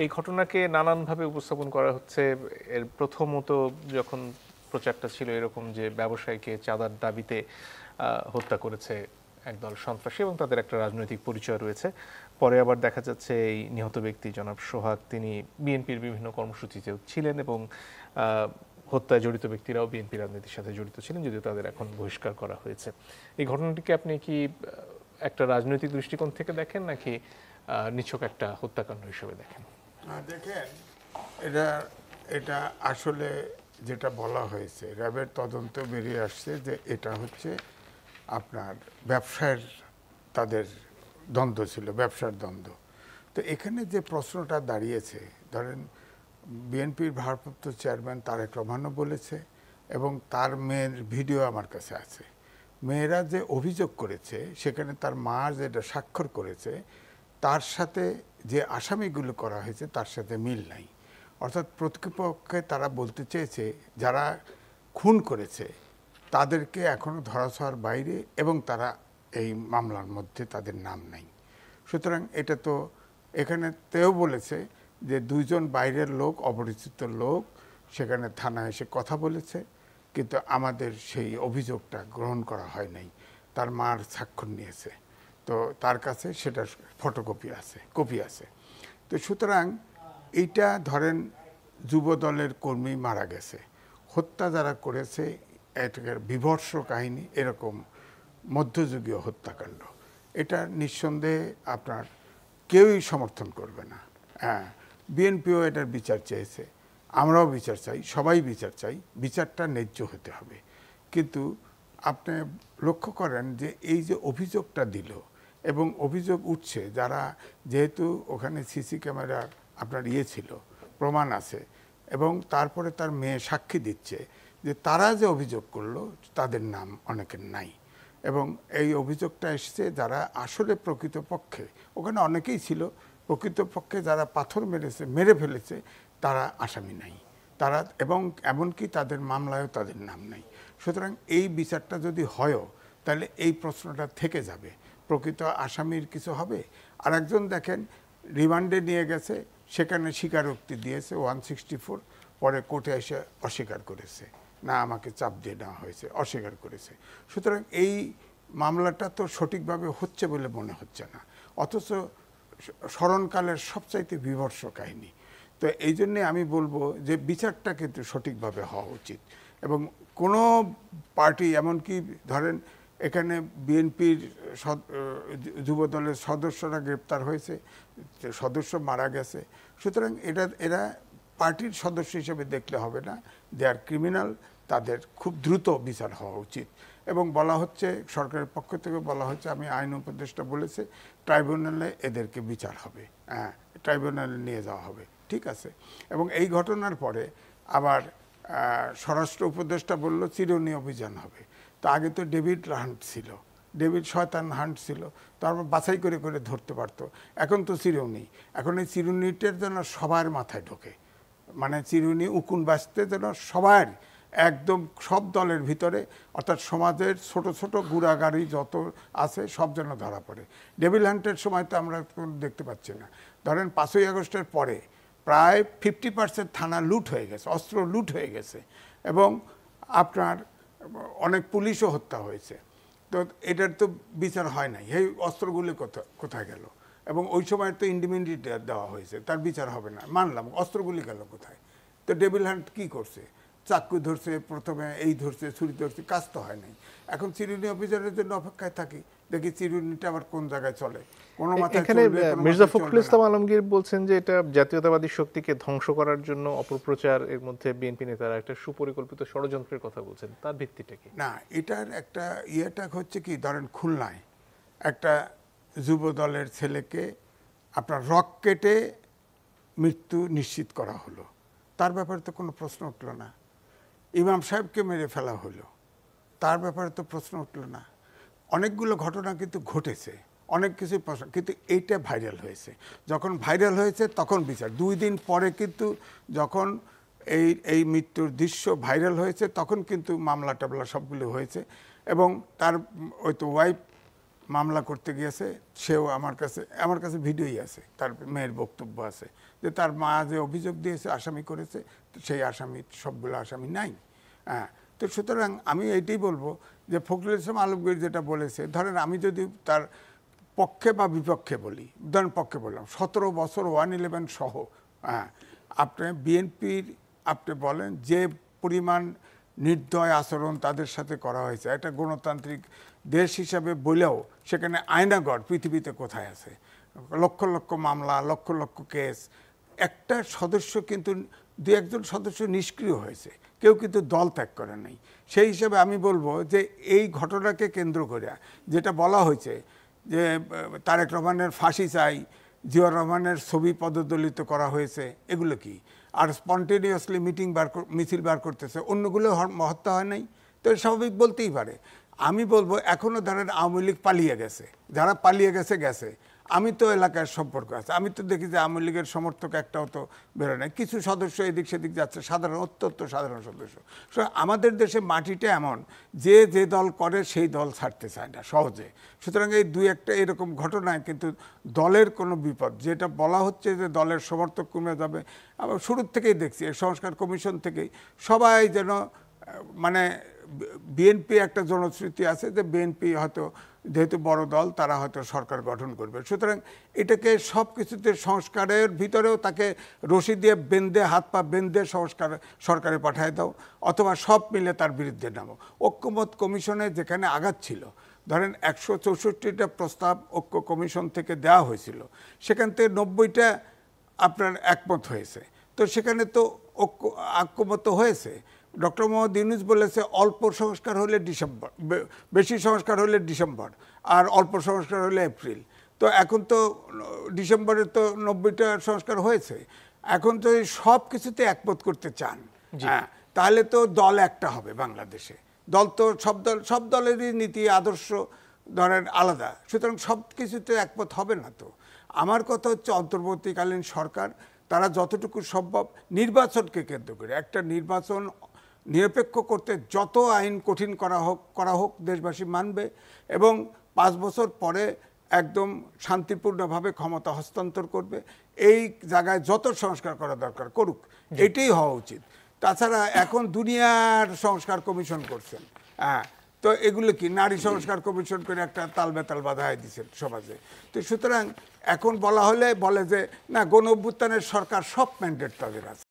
এই ঘটনাকে নানানভাবে উপস্থাপন করা হচ্ছে। এর প্রথমত যখন প্রচারটা ছিল এরকম যে ব্যবসায়ীকে চাঁদার দাবিতে হত্যা করেছে একদল সন্ত্রাসী এবং তাদের একটা রাজনৈতিক পরিচয় রয়েছে। পরে আবার দেখা যাচ্ছে এই নিহত ব্যক্তি জনাব সোহাগ তিনি বিএনপির বিভিন্ন কর্মসূচিতেও ছিলেন এবং হত্যায় জড়িত ব্যক্তিরাও বিএনপি রাজনীতির সাথে জড়িত ছিলেন, যদিও তাদের এখন বহিষ্কার করা হয়েছে। এই ঘটনাটিকে আপনি কি একটা রাজনৈতিক দৃষ্টিকোণ থেকে দেখেন নাকি নিছক একটা হত্যাকাণ্ড হিসেবে দেখেন? দেখেন, এটা এটা আসলে যেটা বলা হয়েছে র্যাবের তদন্ত বেরিয়ে আসছে যে এটা হচ্ছে আপনার ব্যবসার তাদের দ্বন্দ্ব ছিল, ব্যবসার দ্বন্দ্ব। তো এখানে যে প্রশ্নটা দাঁড়িয়েছে, ধরেন বিএনপির ভারপ্রাপ্ত চেয়ারম্যান তারেক রহমানও বলেছে এবং তার মেয়ের ভিডিও আমার কাছে আছে। মেয়েরা যে অভিযোগ করেছে সেখানে তার মা যেটা স্বাক্ষর করেছে তার সাথে যে আসামিগুলো করা হয়েছে তার সাথে মিল নাই। অর্থাৎ প্রতিপক্ষে তারা বলতে চেয়েছে যারা খুন করেছে তাদেরকে এখনও ধরাছোঁয়ার বাইরে এবং তারা এই মামলার মধ্যে তাদের নাম নাই। সুতরাং এটা তো এখানে তেও বলেছে যে দুইজন বাইরের লোক, অপরিচিত লোক সেখানে থানায় এসে কথা বলেছে, কিন্তু আমাদের সেই অভিযোগটা গ্রহণ করা হয় নাই। তার মার স্বাক্ষর নিয়েছে, তো তার কাছে সেটা ফটোকপি আছে, কপি আছে। তো সুতরাং এইটা ধরেন যুব দলের কর্মী মারা গেছে, হত্যা যারা করেছে এটার বিভৎস কাহিনী, এরকম মধ্যযুগীয় হত্যাকাণ্ড, এটা নিঃসন্দেহে আপনার কেউই সমর্থন করবে না। হ্যাঁ, বিএনপিও এটার বিচার চেয়েছে, আমরাও বিচার চাই, সবাই বিচার চাই, বিচারটা ন্যায্য হতে হবে। কিন্তু আপনি লক্ষ্য করেন যে এই যে অভিযোগটা দিল এবং অভিযোগ উঠছে, যারা যেহেতু ওখানে সিসি ক্যামেরার আপনার ছিল, প্রমাণ আছে, এবং তারপরে তার মেয়ে সাক্ষী দিচ্ছে যে তারা যে অভিযোগ করলো তাদের নাম অনেকের নাই। এবং এই অভিযোগটা এসছে যারা আসলে প্রকৃতপক্ষে, ওখানে অনেকেই ছিল, প্রকৃতপক্ষে যারা পাথর মেরে ফেলেছে তারা আসামি নাই, তারা, এবং এমনকি তাদের মামলায়ও তাদের নাম নাই। সুতরাং এই বিচারটা যদি হয়ও তাহলে এই প্রশ্নটা থেকে যাবে, প্রকৃত আসামির কিছু হবে। আর একজন দেখেন রিমান্ডে নিয়ে গেছে, সেখানে স্বীকারোক্তি দিয়েছে 164, পরে কোর্টে এসে অস্বীকার করেছে, না আমাকে চাপ দিয়ে নেওয়া হয়েছে, অস্বীকার করেছে। সুতরাং এই মামলাটা তো সঠিকভাবে হচ্ছে বলে মনে হচ্ছে না, অথচ স্মরণকালের সবচাইতে বিভৎস কাহিনী। তো এই জন্যে আমি বলবো যে বিচারটা কিন্তু সঠিকভাবে হওয়া উচিত। এবং কোনো পার্টি, এমনকি ধরেন এখানে বিএনপির যুবদলের সদস্যরা গ্রেপ্তার হয়েছে, সদস্য মারা গেছে। সুতরাং এরা পার্টির সদস্য হিসেবে দেখলে হবে না, দে আর ক্রিমিনাল, তাদের খুব দ্রুত বিচার হওয়া উচিত। এবং বলা হচ্ছে, সরকারের পক্ষ থেকে বলা হচ্ছে, আমি আইন উপদেষ্টা বলেছে ট্রাইব্যুনালে এদেরকে বিচার হবে, হ্যাঁ, ট্রাইব্যুনালে নিয়ে যাওয়া হবে, ঠিক আছে। এবং এই ঘটনার পরে আবার স্বরাষ্ট্র উপদেষ্টা বলল চিরুনি অভিযান হবে। তো আগে তো ডেভিড হান্ট ছিল, ডেভিড শয়তান হান্ট ছিল, তারপর বাছাই করে করে ধরতে পারতো। এখন তো চিরুনি, এখন এই চিরুনিটার যেন সবার মাথায় ঢোকে, মানে চিরুনি উকুন বাঁচতে যেন সবার, একদম সব দলের ভিতরে, অর্থাৎ সমাজের ছোট ছোট গুড়াগাড়ি যত আছে সব যেন ধরা পড়ে। ডেভিল হান্টের সময় তো আমরা দেখতে পাচ্ছি না। ধরেন 5ই আগস্টের পরে প্রায় 50% থানা লুট হয়ে গেছে, অস্ত্র লুট হয়ে গেছে, এবং আপনার অনেক পুলিশও হত্যা হয়েছে। তো এটার তো বিচার হয় নাই, এই অস্ত্রগুলি কোথায় গেল? এবং ওই সময় তো ইন্ডিমিনিটি দেওয়া হয়েছে, তার বিচার হবে না, মানলাম, অস্ত্রগুলি গেল কোথায়? তো ডেভিল হান্ট কী করছে? চাকু ধরছে, প্রথমে এই ধরছে, ছুরি ধরছে, কাজ তো হয় নাই। এখন চিরুনি অভিযানের জন্য অপেক্ষায় থাকি, দেখি চিরুনিটা আবার কোন জায়গায় চলে, কোনো মাথায় এখানে চলবে, কোনো মির্জা মাথায় ফখরুল চলবে ইসলাম না। আলমগীর বলছেন যে এটা জাতীয়তাবাদী শক্তিকে ধ্বংস করার জন্য অপপ্রচার, এর মধ্যে বিএনপি নেতারা একটা সুপরিকল্পিত ষড়যন্ত্রের কথা বলছেন, তার ভিত্তিটা কি? না, এটার একটা ইয়েটা হচ্ছে কি, ধরেন খুলনায় একটা যুব দলের ছেলেকে আপনার রকেটে মৃত্যু নিশ্চিত করা হলো, তার ব্যাপারে তো কোনো প্রশ্ন উঠল না। ইমাম সাহেবকে মেরে ফেলা হলো, তার ব্যাপারে তো প্রশ্ন উঠল না। অনেকগুলো ঘটনা কিন্তু ঘটেছে, অনেক কিছু প্রশ্ন, কিন্তু এইটা ভাইরাল হয়েছে। যখন ভাইরাল হয়েছে তখন বিচার, 2 দিন পরে কিন্তু যখন এই মৃত্যুর দৃশ্য ভাইরাল হয়েছে তখন কিন্তু মামলা টামলা সবগুলো হয়েছে। এবং তার ওই তো ওয়াইফ মামলা করতে গিয়েছে, সেও আমার কাছে ভিডিওই আছে, তার মেয়ের বক্তব্য আছে যে তার মা যে অভিযোগ দিয়েছে আসামি করেছে, সেই আসামি সবগুলো আসামি নাই। হ্যাঁ, তো সুতরাং আমি এইটাই বলবো যে ফখরুল ইসলাম আলমগীর যেটা বলেছে, ধরেন আমি যদি তার পক্ষে বা বিপক্ষে বলি, ধরেন পক্ষে বললাম 17 বছর 111 সহ, হ্যাঁ, আপনি বিএনপির আপনি বলেন যে পরিমাণ নির্দয় আচরণ তাদের সাথে করা হয়েছে, একটা গণতান্ত্রিক দেশ হিসাবে বলেও সেখানে আয়নাগর পৃথিবীতে কোথায় আছে? লক্ষ লক্ষ মামলা, লক্ষ লক্ষ কেস, একটা সদস্য কিন্তু দু একজন সদস্য নিষ্ক্রিয় হয়েছে, কেউ কিন্তু দল ত্যাগ করে নাই। সেই হিসাবে আমি বলবো যে এই ঘটনাকে কেন্দ্র করে যেটা বলা হয়েছে যে তারেক রহমানের ফাঁসি চাই, জিয়াউর রহমানের ছবি পদদলিত করা হয়েছে, এগুলো কি? আর স্পন্টেনিয়াসলি মিছিল বার করতেছে, অন্যগুলো হত্যা হয় নাই, তো স্বাভাবিক বলতেই পারে। আমি বলবো এখনও ধরেন আওয়ামী লীগ পালিয়ে গেছে, যারা পালিয়ে গেছে গেছে, আমি তো এলাকার সম্পর্ক আছে, আমি তো দেখি যে আওয়ামী লীগের সমর্থক একটাও তো বেরোয় না, কিছু সদস্য এদিক সেদিক যাচ্ছে, সাধারণ অত্যন্ত সাধারণ সদস্য। আমাদের দেশে মাটিটা এমন যে যে দল করে সেই দল ছাড়তে চায় না সহজে। সুতরাং এই দুই একটা এরকম ঘটনায় কিন্তু দলের কোনো বিপদ, যেটা বলা হচ্ছে যে দলের সমর্থক কমে যাবে, আবার শুরুর থেকেই দেখছি এই সংস্কার কমিশন থেকেই সবাই যেন মানে বিএনপি একটা জনশ্রুতি আছে যে বিএনপি হয়তো যেহেতু বড় দল তারা হয়তো সরকার গঠন করবে, সুতরাং এটাকে সব কিছুতে সংস্কারের ভিতরেও তাকে রশি দিয়ে বেঁধে, হাত পা বেঁধে সরকারে পাঠায় দাও, অথবা সব মিলে তার বিরুদ্ধে নামো। ঐক্যমত কমিশনে যেখানে আঘাত ছিল, ধরেন 164টা প্রস্তাব ঐক্য কমিশন থেকে দেওয়া হয়েছিল, সেখান থেকে 90টা আপনার একমত হয়েছে, তো সেখানে তো ঐক্যমত হয়েছে। ডক্টর মোহাম্মদ ইউনূস বলেছে অল্প সংস্কার হলে ডিসেম্বর, বেশি সংস্কার হলে ডিসেম্বর, আর অল্প সংস্কার হলে এপ্রিল। তো এখন তো ডিসেম্বরে তো 90টা সংস্কার হয়েছে, এখন তো সব কিছুতে একমত করতে চান, হ্যাঁ, তাহলে তো দল একটা হবে বাংলাদেশে। দল তো সব দলেরই নীতি আদর্শ ধরেন আলাদা, সুতরাং সব কিছুতে একমত হবে না। তো আমার কথা হচ্ছে অন্তর্বর্তীকালীন সরকার তারা যতটুকু সম্ভব নির্বাচনকে কেন্দ্র করে, একটা নির্বাচন নিরপেক্ষ করতে যত আইন কঠিন করা হোক দেশবাসী মানবে, এবং 5 বছর পরে একদম শান্তিপূর্ণভাবে ক্ষমতা হস্তান্তর করবে। এই জায়গায় যত সংস্কার করা দরকার করুক, এটাই হওয়া উচিত। তাছাড়া এখন দুনিয়ার সংস্কার কমিশন করছেন, হ্যাঁ, তো এগুলো কি নারী সংস্কার কমিশন করে একটা তালবেতাল বাধায় দিচ্ছেন সমাজে। তো সুতরাং এখন বলা হলে বলে যে না, গণ অভ্যুত্থানের সরকার সব ম্যান্ডেট তাদের আছে।